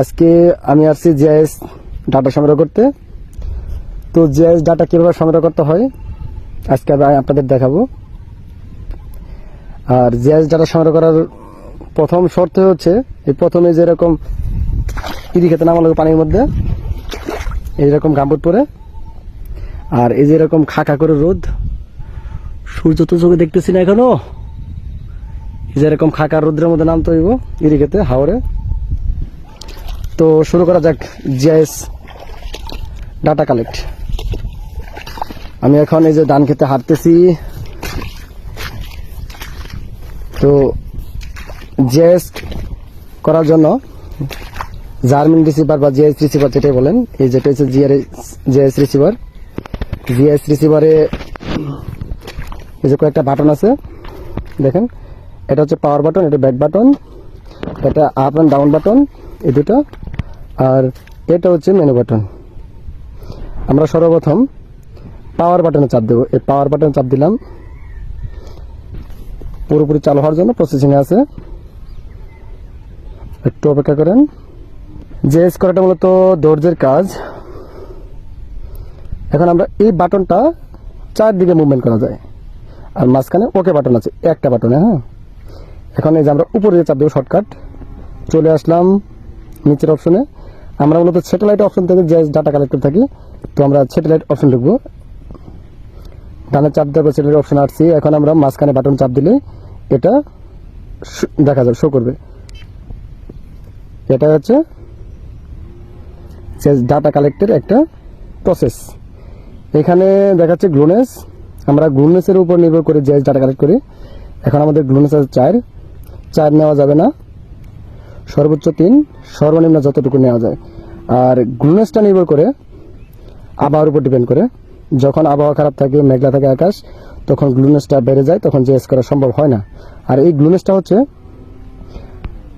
আজকে আমি আসছি জিআইএস ডাটা সংগ্রহ করতে। তো জিআইএস ডাটা কীভাবে সংগ্রহ করতে হয় আজকে আমি আপনাদের দেখাবো। আর জিআইএস ডাটা সংগ্রহ করার প্রথম শর্ত হচ্ছে এই প্রথমে যেরকম ইরি খেতে নামা লাগে পানির মধ্যে এইরকম গাম্বুট পরে, আর এই যেরকম খাকা করে রোদ, সূর্য তো চোখে দেখতেছি না এখনো, এই যেরকম খাকা রোদ্রের মধ্যে নামতে হইব ইরি খেতে হাওরে। তো শুরু করা যাক জিআইএস ডাটা কালেক্ট। আমি এখন এই যে ধান খেতে হাঁটতেছি। তো জিআইএস করার জন্য জার্মিন রিসিভার বা জিআইএস রিসিভার যেটাই বলেন, এই যেটা হচ্ছে জিআইএস রিসিভার। জিআইএস রিসিভারে এই যে কয়েকটা বাটন আছে দেখেন, এটা হচ্ছে পাওয়ার বাটন, এটা ব্যাক বাটন, এটা আপ অ্যান্ড ডাউন বাটন এই দুটো, আর এটা হচ্ছে মেনু বাটন। আমরা সর্বপ্রথম পাওয়ার বাটনে চাপ দেবো। এই পাওয়ার বাটনে চাপ দিলাম, পুরোপুরি চালু হওয়ার জন্য প্রসেসিংয়ে আছে, একটু অপেক্ষা করেন। জিআইএস করাটা মূলত ধৈর্যের কাজ। এখন আমরা এই বাটনটা চারদিকে মুভমেন্ট করা যায়, আর মাঝখানে ওকে বাটন আছে একটা বাটনে। হ্যাঁ, এখন এই যে আমরা উপরে চাপ দেবো, শর্টকাট চলে আসলাম নিচের অপশনে। আমরা মূলত স্যাটেলাইট অপশন থেকে জিআইএস ডাটা কালেক্ট করে থাকি, তো আমরা স্যাটেলাইট অপশন লিখবো। ডানে চাপ দেওয়ার পর স্যাটেলাইট অপশন আসছি। এখন আমরা মাঝখানে বাটন চাপ দিলে এটা দেখা যাবে, শো করবে। এটা হচ্ছে ডাটা কালেক্টের একটা প্রসেস। এখানে দেখাচ্ছে গ্লুনেস। আমরা গ্লুনেসের উপর নির্ভর করে জিআইএস ডাটা কালেক্ট করি। এখন আমাদের গ্লুনেস আছে 4 নেওয়া যাবে না, সর্বোচ্চ 3, সর্বনিম্ন যতটুকু নেওয়া যায়। আর গ্লুনেসটা নির্ভর করে আবহাওয়ার উপর ডিপেন্ড করে। যখন আবহাওয়া খারাপ থাকে, মেঘলা থাকে আকাশ, তখন গ্লুনেসটা বেড়ে যায়, তখন জিআইএস করা সম্ভব হয় না। আর এই গ্লুনেসটা হচ্ছে,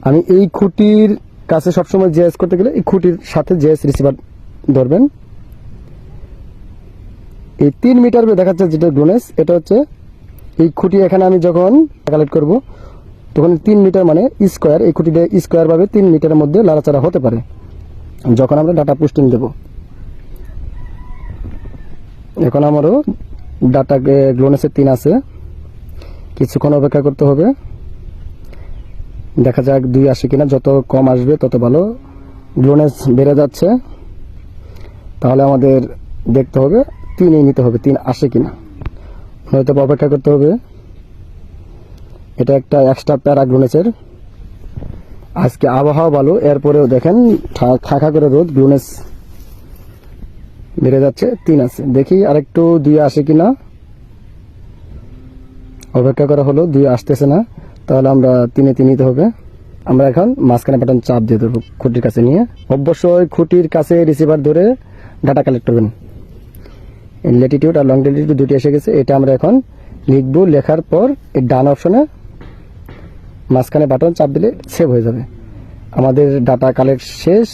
আমি এই খুঁটির কাছে সবসময় জিআইএস করতে গেলে এই খুঁটির সাথে জিআইএস রিসিভার ধরবেন। এই 3 মিটার দেখাচ্ছে যেটা গ্লুনেস, এটা হচ্ছে এই খুঁটি। এখানে আমি যখন কালেক্ট করব তখন 3 মিটার মানে স্কোয়ার, এই খুঁটিটা স্কোয়ার ভাবে 3 মিটারের মধ্যে লাড়াচাড়া হতে পারে যখন আমরা ডাটা পোস্টিং দেব। এখন আমারও ডাটা গ্লুনেসের 3 আছে, কিছুক্ষণ অপেক্ষা করতে হবে। দেখা যাক 2 আসে কিনা, যত কম আসবে তত ভালো। গ্লুনেস বেড়ে যাচ্ছে, তাহলে আমাদের দেখতে হবে 3ই নিতে হবে, 3 আসে কিনা, হয়তো অপেক্ষা করতে হবে। এটা একটা এক্সট্রা প্যারা গ্লুনেসের। আজকে আবহাওয়া ভালো, এরপরেও দেখেন খাখা করে রোদ, গ্লুনেস বেড়ে যাচ্ছে, 3 আছে। দেখি আরেকটু 2 আসে কিনা, অপেক্ষা করা হলো, 2 আসতেছে না, তাহলে আমরা 3 নিতে হবে। আমরা এখন মাঝখানে বাটন চাপ দিয়ে দেবো খুঁটির কাছে নিয়ে। অবশ্যই খুঁটির কাছে রিসিভার ধরে ডাটা কালেক্ট করবেন। ল্যাটিটিউড আর লং ল্যাটিটিউড দুটি এসে গেছে, এটা আমরা এখন লিখবো। লেখার পর এই ডান অপশনে মাঝখানে বাটন চাপ দিলে সেভ হয়ে যাবে। আমাদের ডাটা কালেক্ট শেষ।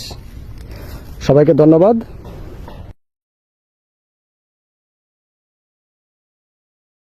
সবাইকে ধন্যবাদ।